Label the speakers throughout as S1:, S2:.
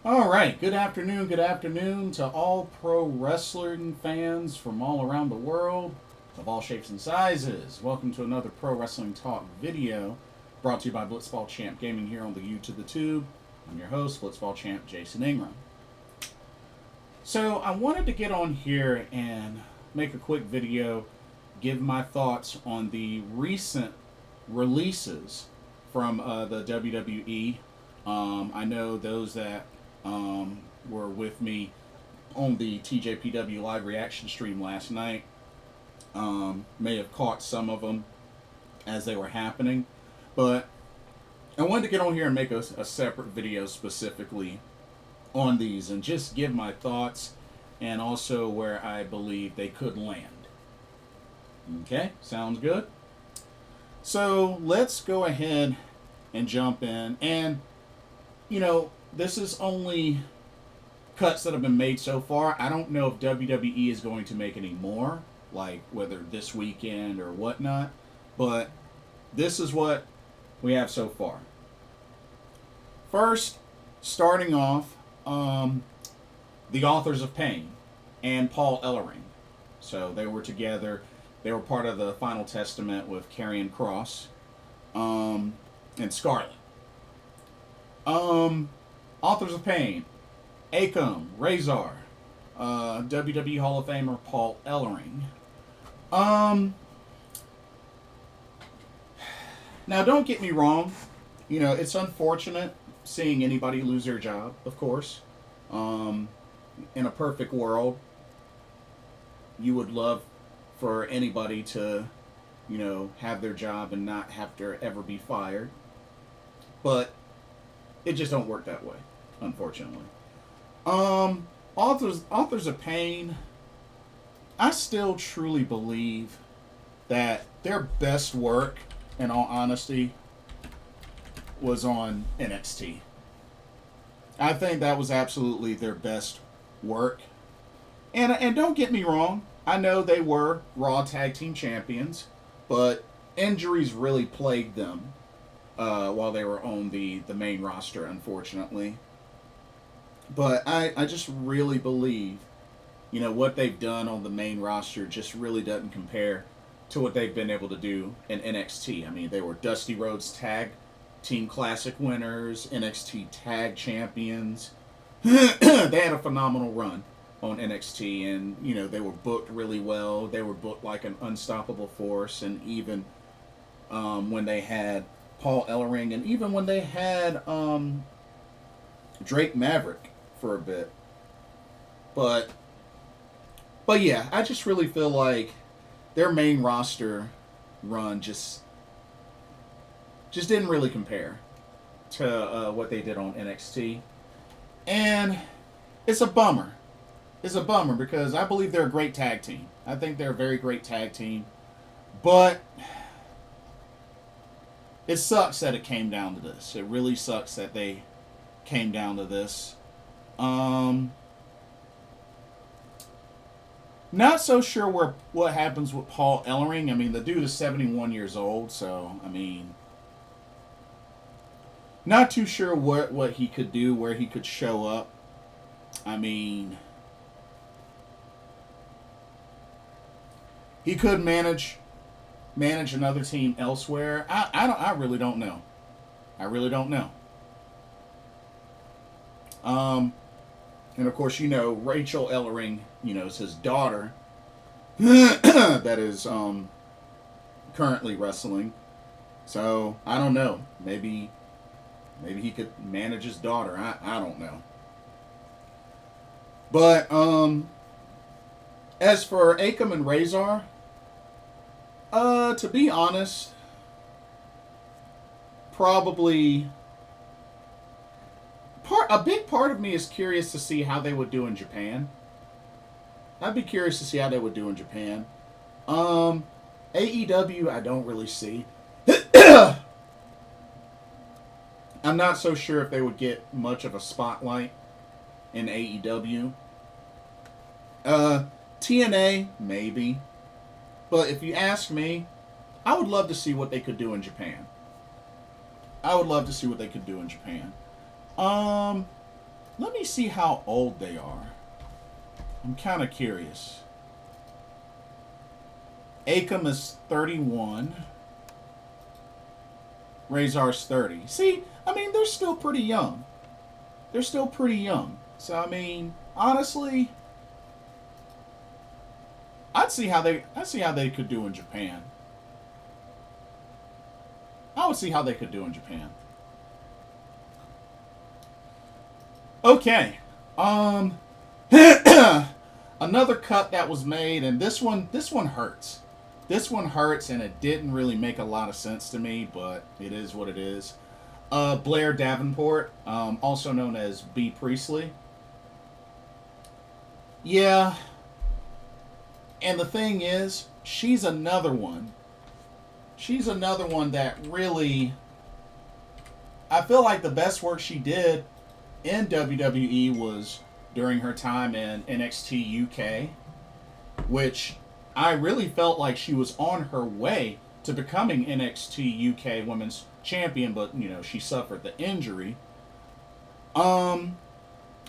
S1: All right, good afternoon to all pro wrestling fans from all around the world, of all shapes and sizes. Welcome to another Pro Wrestling Talk video brought to you by Blitzball Champ Gaming here on the YouTube the Tube. I'm your host, Blitzball Champ Jason Ingram. So I wanted to get on here and make a quick video, give my thoughts on the recent releases from the WWE. I know those that were with me on the TJPW live reaction stream last night may have caught some of them as they were happening, but I wanted to get on here and make a separate video specifically on these and just give my thoughts and also where I believe they could land. Okay, sounds good? So let's go ahead and jump in. And, you know, this is only cuts that have been made so far. I don't know if WWE is going to make any more, like whether this weekend or whatnot, but this is what we have so far. First, starting off, the Authors of Pain and Paull Ellering. So they were together. They were part of the Final Testament with Karrion Kross and Scarlett. Authors of Pain, Akam, Razor, WWE Hall of Famer Paull Ellering. Now, don't get me wrong. You know, it's unfortunate seeing anybody lose their job, of course. In a perfect world, you would love for anybody to, you know, have their job and not have to ever be fired. But it just don't work that way, unfortunately. Authors of Pain, I still truly believe that their best work, in all honesty, was on NXT. I think that was absolutely their best work. And don't get me wrong, I know they were Raw Tag Team Champions, but injuries really plagued them while they were on the main roster, unfortunately. But I just really believe, you know, what they've done on the main roster just really doesn't compare to what they've been able to do in NXT. I mean, they were Dusty Rhodes Tag Team Classic winners, NXT Tag Champions. They had a phenomenal run on NXT, and, you know, they were booked really well. They were booked like an unstoppable force, and even when they had Paull Ellering, and even when they had Drake Maverick for a bit. But yeah, I just really feel like their main roster run just didn't really compare to what they did on NXT. And it's a bummer. It's a bummer because I believe they're a great tag team. I think they're a very great tag team. But it sucks that it came down to this. It really sucks that they came down to this. Not so sure what happens with Paull Ellering. I mean, the dude is 71 years old, so, I mean, not too sure what he could do, where he could show up. I mean, he could manage another team elsewhere. I really don't know. I really don't know. And of course, you know, Rachel Ellering, you know, is his daughter that is currently wrestling. So I don't know. Maybe he could manage his daughter. I don't know. But as for Akam and Razor, to be honest, probably a big part of me is curious to see how they would do in Japan. I'd be curious to see how they would do in Japan. AEW, I don't really see. I'm not so sure if they would get much of a spotlight in AEW. TNA, maybe. But if you ask me, I would love to see what they could do in Japan. I would love to see what they could do in Japan. Let me see how old they are. I'm kind of curious. Akam is 31. Razor's 30. See, I mean, they're still pretty young. They're still pretty young. So, I mean, honestly, I'd see how they could do in Japan. I would see how they could do in Japan. Okay. Another cut that was made, and this one hurts. This one hurts, and it didn't really make a lot of sense to me, but it is what it is. Blair Davenport, also known as B. Priestley. Yeah. And the thing is, she's another one. She's another one that really, I feel like the best work she did in WWE was during her time in NXT UK, which I really felt like she was on her way to becoming NXT UK Women's Champion, but, you know, she suffered the injury. And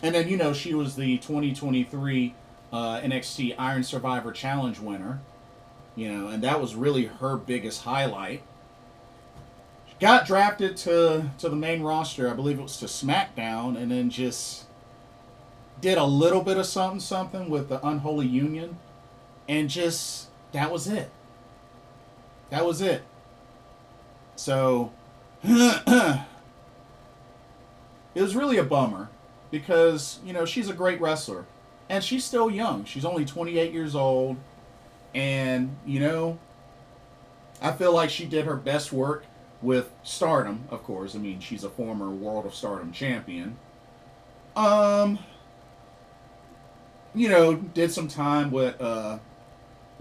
S1: then, you know, she was the 2023 NXT Iron Survivor Challenge winner, you know, and that was really her biggest highlight. She got drafted to the main roster, I believe it was to SmackDown, and then just did a little bit of something with the Unholy Union, and just, that was it. That was it. So, it was really a bummer, because, you know, she's a great wrestler. And she's still young. She's only 28 years old. And, you know, I feel like she did her best work with Stardom, of course. I mean, she's a former World of Stardom champion. You know, did some time with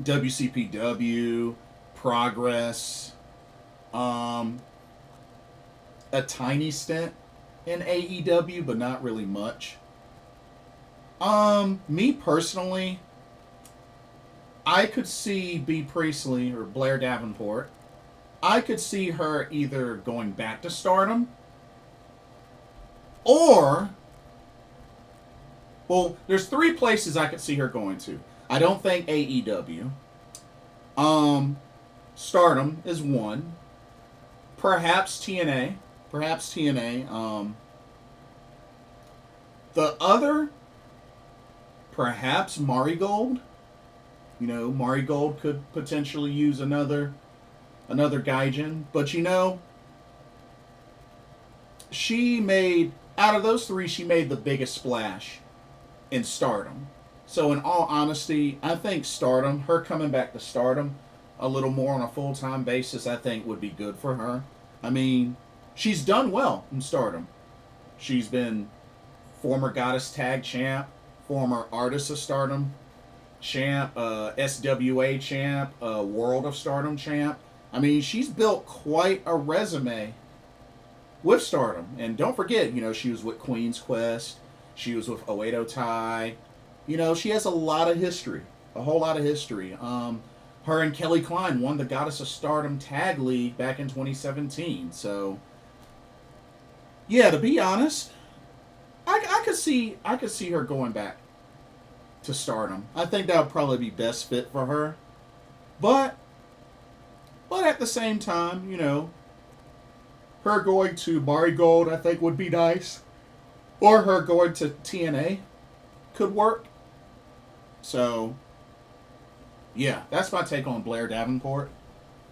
S1: WCPW, Progress, a tiny stint in AEW, but not really much. Me personally, I could see B. Priestley or Blair Davenport. I could see her either going back to Stardom or, well, there's three places I could see her going to. I don't think AEW. Stardom is one. Perhaps TNA. The other, perhaps Marigold. You know, Marigold could potentially use another Gaijin. But, you know, she made, out of those three, she made the biggest splash in Stardom. So, in all honesty, I think Stardom, her coming back to Stardom a little more on a full-time basis, I think would be good for her. I mean, she's done well in Stardom. She's been former Goddess Tag Champ, former Artist of Stardom champ, SWA champ, World of Stardom champ. I mean, she's built quite a resume with Stardom. And don't forget, you know, she was with Queen's Quest. She was with Oedo Tai. You know, she has a lot of history. A whole lot of history. Her and Kelly Klein won the Goddess of Stardom Tag League back in 2017. So, yeah, to be honest, I could see her going back to Stardom. I think that would probably be best fit for her. But at the same time, you know, her going to Marigold I think would be nice. Or her going to TNA could work. So, yeah, that's my take on Blair Davenport.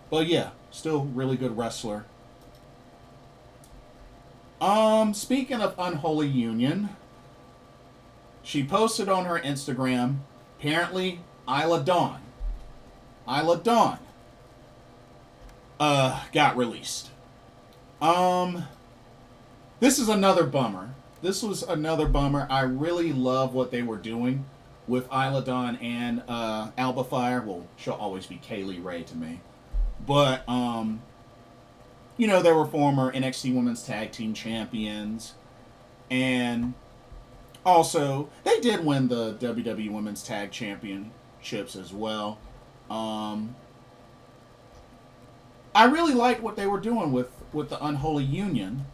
S1: But yeah, still really good wrestler. Speaking of Unholy Union, she posted on her Instagram, apparently Isla Dawn got released. This is another bummer. This was another bummer. I really love what they were doing with Isla Dawn and Alba Fire. Well, she'll always be Kaylee Ray to me. But, you know, they were former NXT Women's Tag Team Champions. And also, they did win the WWE Women's Tag Championships as well. I really liked what they were doing with the Unholy Union.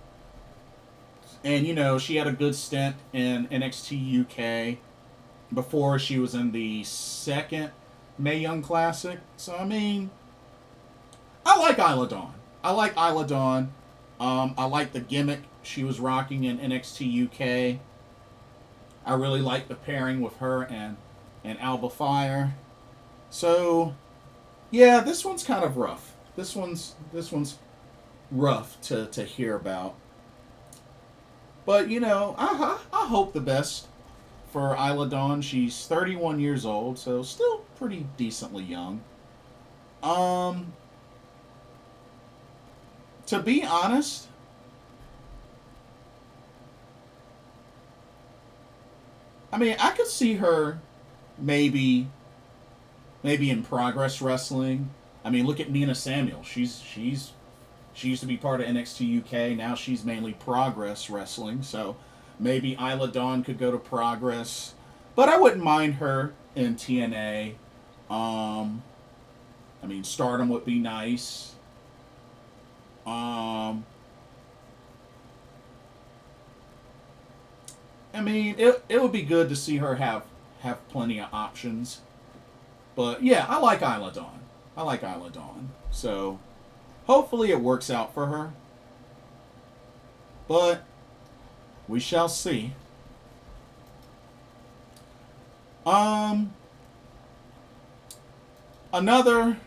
S1: And, you know, she had a good stint in NXT UK before she was in the second Mae Young Classic. So, I mean, I like Isla Dawn. I like Isla Dawn. I like the gimmick she was rocking in NXT UK. I really like the pairing with her and Alba Fire. So, yeah, this one's kind of rough. This one's rough to hear about. But, you know, I hope the best for Isla Dawn. She's 31 years old, so still pretty decently young. Um, to be honest, I mean, I could see her maybe in Progress Wrestling. I mean, look at Nina Samuel. She used to be part of NXT UK. Now she's mainly Progress Wrestling. So maybe Isla Dawn could go to Progress, but I wouldn't mind her in TNA. I mean, Stardom would be nice. Um, I mean, it would be good to see her have plenty of options. But yeah, I like Isla Dawn. I like Isla Dawn. So hopefully it works out for her. But we shall see. Um, Another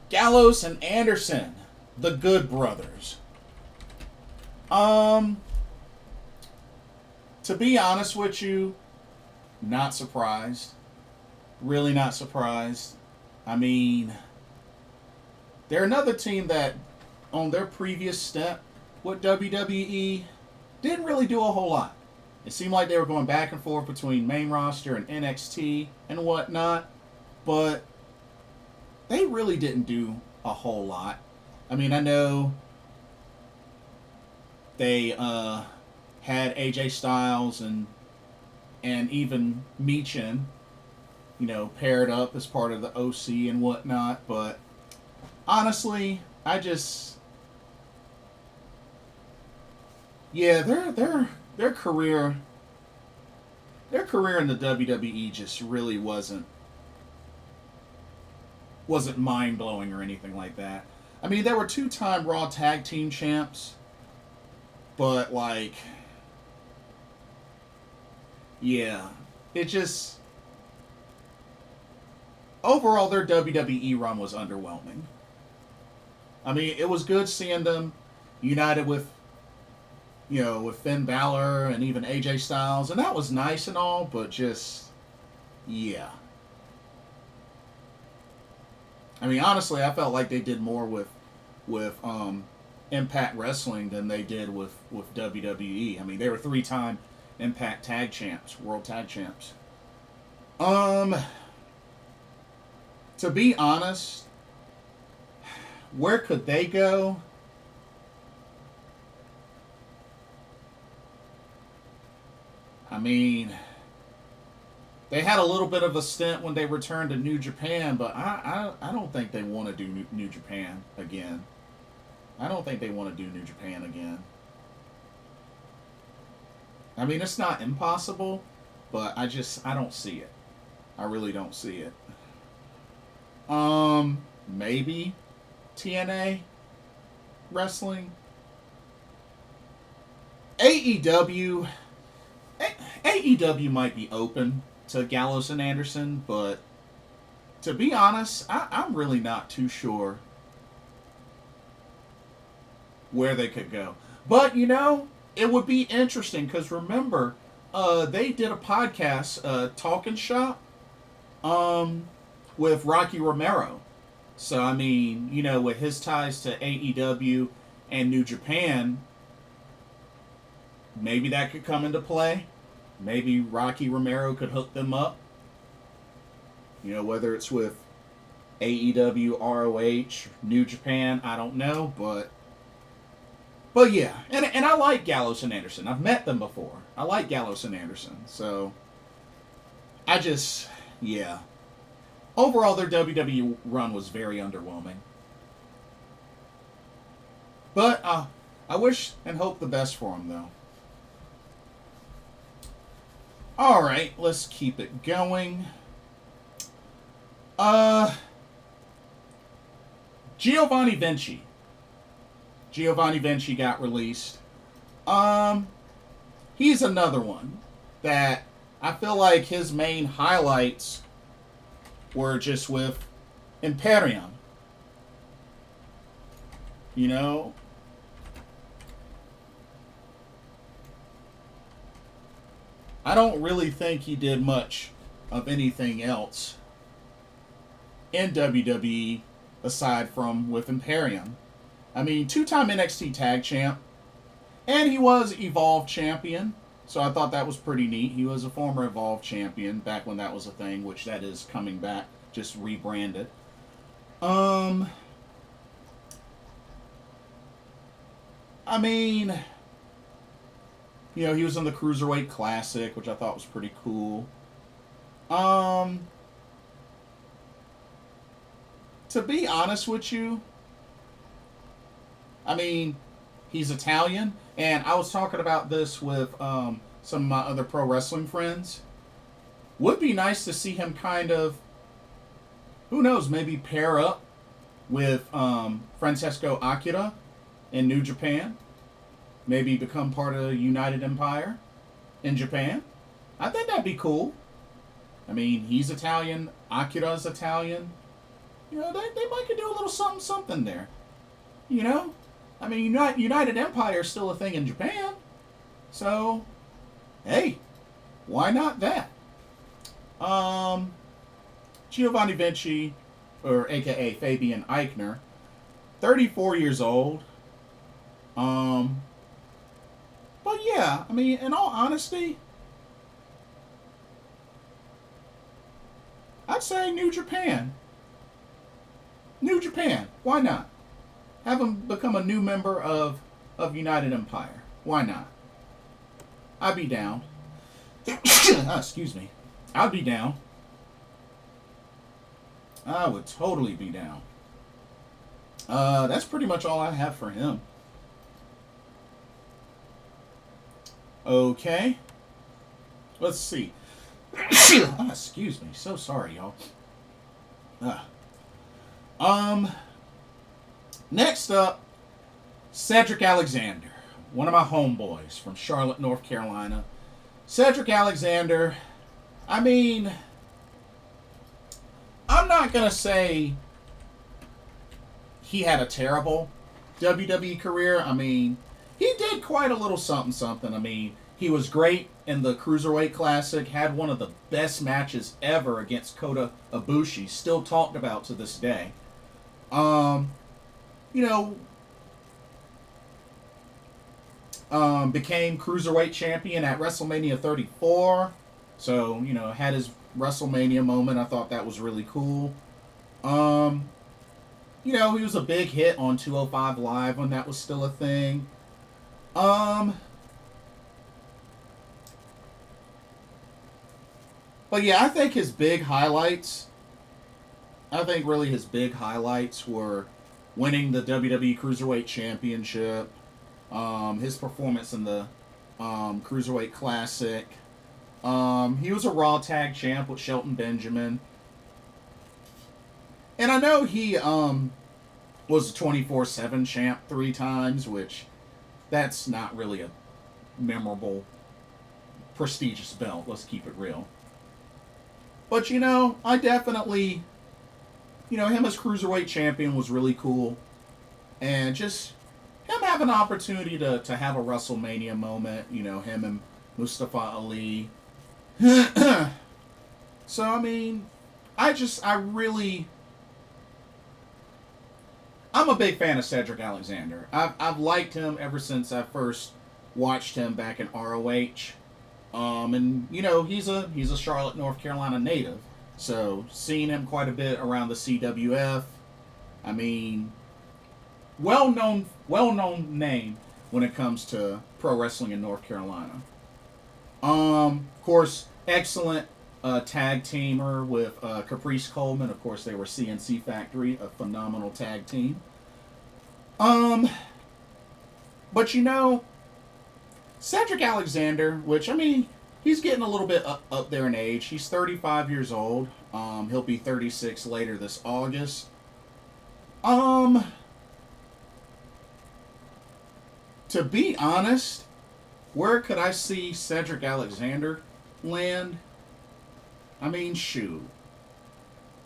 S1: Gallows and Anderson, the Good Brothers. Um, to be honest with you, not surprised. Really not surprised. I mean, they're another team that, on their previous step with WWE, didn't really do a whole lot. It seemed like they were going back and forth between main roster and NXT and whatnot, but they really didn't do a whole lot. I mean, I know they had AJ Styles and even Michin, you know, paired up as part of the OC and whatnot, but honestly, I just, yeah, their career in the WWE just really wasn't mind blowing or anything like that. I mean, they were 2-time Raw Tag Team champs, but like, yeah, it just, overall their WWE run was underwhelming. I mean, it was good seeing them united with, you know, with Finn Balor and even AJ Styles, and that was nice and all, but just, yeah. I mean, honestly, I felt like they did more with Impact Wrestling than they did with WWE. I mean, they were 3-time Impact Tag Champs, World Tag Champs. To be honest, where could they go? I mean, they had a little bit of a stint when they returned to New Japan, but I don't think they want to do New Japan again. I don't think they want to do New Japan again. I mean, it's not impossible, but I don't see it. I really don't see it. Maybe TNA wrestling. AEW. AEW might be open to Gallows and Anderson, but to be honest, I'm really not too sure where they could go. But, you know, it would be interesting because remember, they did a podcast, Talking Shop, with Rocky Romero. So, I mean, you know, with his ties to AEW and New Japan, maybe that could come into play. Maybe Rocky Romero could hook them up. You know, whether it's with AEW, ROH, New Japan, I don't know, but yeah, and I like Gallows and Anderson. I've met them before. I like Gallows and Anderson, so I just, yeah. Overall, their WWE run was very underwhelming. But I wish and hope the best for him, though. All right, let's keep it going. Giovanni Ricci. Giovanni Ricci got released. He's another one that I feel like his main highlights were just with Imperium. You know? I don't really think he did much of anything else in WWE aside from with Imperium. I mean, two-time NXT Tag Champ, and he was Evolve Champion, so I thought that was pretty neat. He was a former Evolve Champion back when that was a thing, which that is coming back, just rebranded. I mean, you know, he was in the Cruiserweight Classic, which I thought was pretty cool. To be honest with you, I mean, he's Italian, and I was talking about this with some of my other pro wrestling friends. Would be nice to see him kind of, who knows, maybe pair up with Francesco Akira in New Japan. Maybe become part of United Empire in Japan. I think that'd be cool. I mean, he's Italian, Akira's Italian. You know, they might could do a little something there. You know? I mean, United Empire is still a thing in Japan. So, hey, why not that? Giovanni Ricci, or a.k.a. Fabian Eichner, 34 years old. But yeah, I mean, in all honesty, I'd say New Japan. New Japan. Why not? Have him become a new member of United Empire. Why not? I'd be down. Excuse me. I'd be down. I would totally be down. That's pretty much all I have for him. Okay. Let's see. Excuse me. So sorry, y'all. Next up, Cedric Alexander. One of my homeboys from Charlotte, North Carolina. Cedric Alexander, I mean, I'm not going to say he had a terrible WWE career. I mean, he did quite a little something. I mean, he was great in the Cruiserweight Classic, had one of the best matches ever against Kota Ibushi, still talked about to this day. You know, became Cruiserweight Champion at WrestleMania 34. So, you know, had his WrestleMania moment. I thought that was really cool. You know, he was a big hit on 205 Live when that was still a thing. But yeah, I think his big highlights, were winning the WWE Cruiserweight Championship, his performance in the Cruiserweight Classic. He was a Raw Tag Champ with Shelton Benjamin. And I know he was a 24/7 champ 3 times, which that's not really a memorable, prestigious belt. Let's keep it real. But, you know, I definitely, you know, him as Cruiserweight Champion was really cool. And just him having an opportunity to have a WrestleMania moment, you know, him and Mustafa Ali. So, I mean, I'm a big fan of Cedric Alexander. I've liked him ever since I first watched him back in ROH. And you know, he's a Charlotte, North Carolina native, so seeing him quite a bit around the CWF. I mean, well known name when it comes to pro wrestling in North Carolina. Of course, excellent tag teamer with Caprice Coleman. Of course, they were CNC Factory, a phenomenal tag team. But you know, Cedric Alexander, which, I mean, he's getting a little bit up there in age. He's 35 years old. He'll be 36 later this August. Um, to be honest, where could I see Cedric Alexander land? I mean, shoot.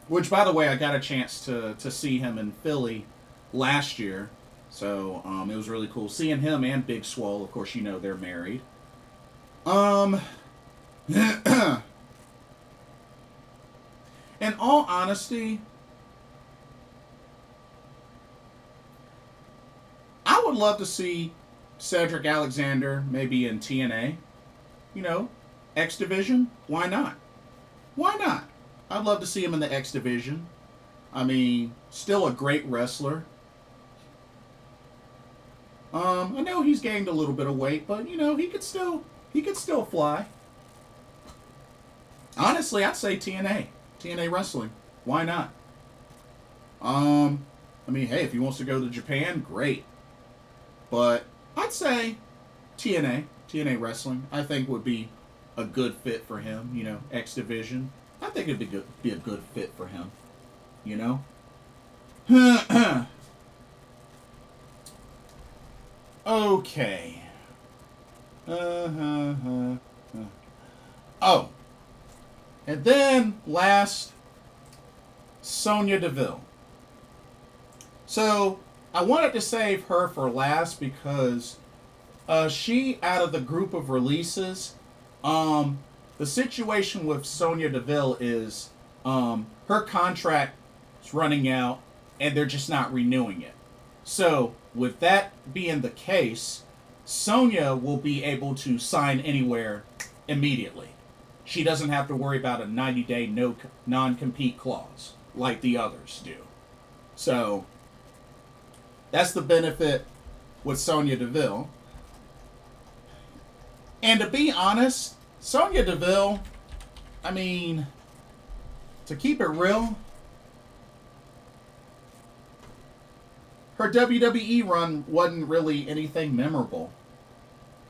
S1: Which, by the way, I got a chance to see him in Philly last year. So, it was really cool. Seeing him and Big Swole, of course, you know they're married. In all honesty, I would love to see Cedric Alexander maybe in TNA. You know, X Division. Why not? Why not? I'd love to see him in the X Division. I mean, still a great wrestler. I know he's gained a little bit of weight, but you know, he could still fly. Honestly, I'd say TNA wrestling. Why not? I mean, hey, if he wants to go to Japan, great. But I'd say TNA wrestling, I think would be a good fit for him. You know, X Division. I think it'd be a good fit for him. You know. Okay. Oh. And then last, Sonya Deville. So I wanted to save her for last because she, out of the group of releases, the situation with Sonya Deville is her contract is running out and they're just not renewing it. So with that being the case, Sonya will be able to sign anywhere immediately. She doesn't have to worry about a 90-day non-compete clause like the others do. So that's the benefit with Sonya Deville. And to be honest, Sonya Deville, I mean, to keep it real, her WWE run wasn't really anything memorable.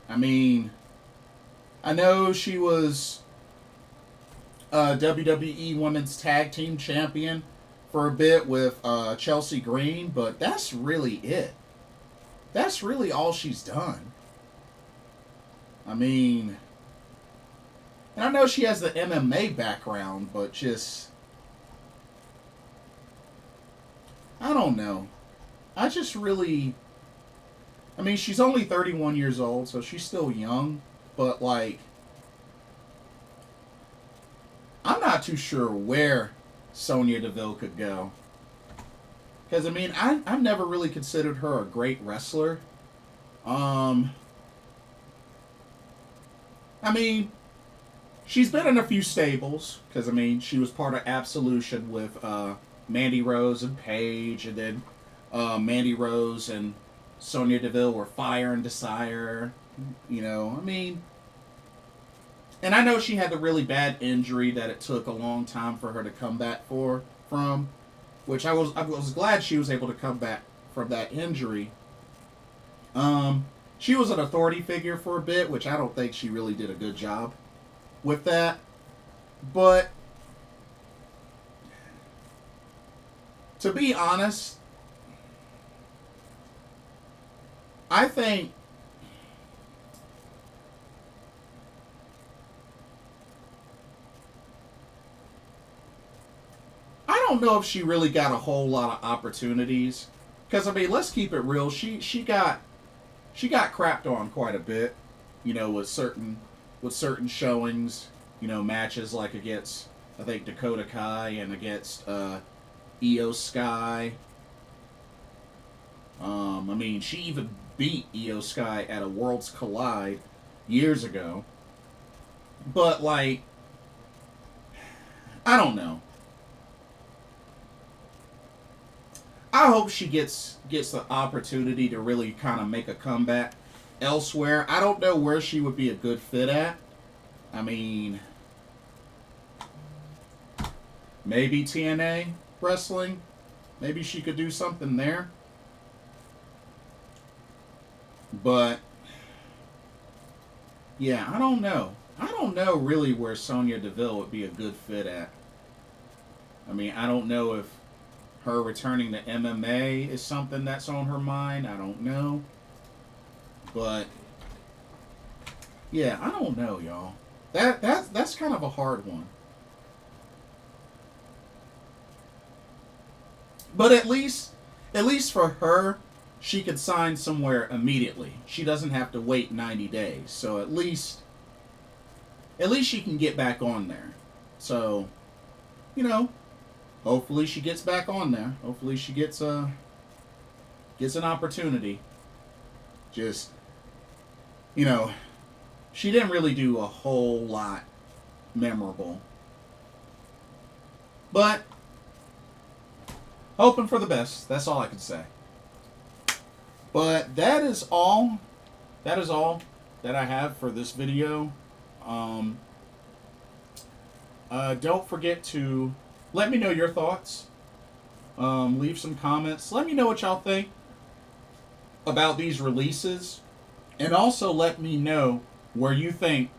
S1: I mean, I know she was WWE Women's Tag Team Champion for a bit with Chelsea Green, but that's really it. That's really all she's done. I mean, and I know she has the MMA background, but just, I don't know. I just really, I mean, she's only 31 years old, so she's still young, but like, I'm not too sure where Sonya Deville could go. Because, I mean, I've never really considered her a great wrestler. I mean, she's been in a few stables. Because, I mean, she was part of Absolution with Mandy Rose and Paige. And then Mandy Rose and Sonya Deville were Fire and Desire. You know, I mean, and I know she had the really bad injury that it took a long time for her to come back from, which I was glad she was able to come back from that injury. She was an authority figure for a bit, which I don't think she really did a good job with that. But to be honest, I think I don't know if she really got a whole lot of opportunities. Because, I mean, let's keep it real. She got crapped on quite a bit, you know, with certain showings, you know, matches like against, I think, Dakota Kai and against Io Sky. I mean, she even beat Io Sky at a Worlds Collide years ago. But, like, I don't know. I hope she gets the opportunity to really kind of make a comeback elsewhere. I don't know where she would be a good fit at. I mean, maybe TNA wrestling. Maybe she could do something there. But yeah, I don't know. I don't know really where Sonya Deville would be a good fit at. I mean, I don't know if her returning to MMA is something that's on her mind. I don't know. But yeah, I don't know, y'all. That's kind of a hard one. But at least for her, she could sign somewhere immediately. She doesn't have to wait 90 days. So at least she can get back on there. So, you know, hopefully she gets back on there. Hopefully she gets an opportunity. Just, you know, she didn't really do a whole lot memorable. But hoping for the best. That's all I can say. But that is all. That is all that I have for this video. Um, don't forget to let me know your thoughts. Leave some comments. Let me know what y'all think about these releases. And also let me know where you think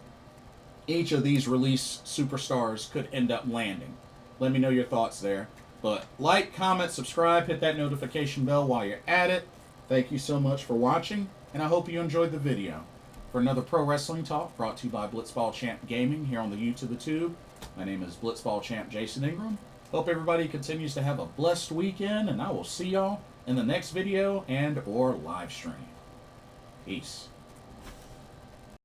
S1: each of these release superstars could end up landing. Let me know your thoughts there. But like, comment, subscribe, hit that notification bell while you're at it. Thank you so much for watching, and I hope you enjoyed the video. For another Pro Wrestling Talk brought to you by Blitzball Champ Gaming here on the YouTube Tube. My name is Blitzball Champ Jason Ingram. Hope everybody continues to have a blessed weekend, and I will see y'all in the next video and or live stream. Peace.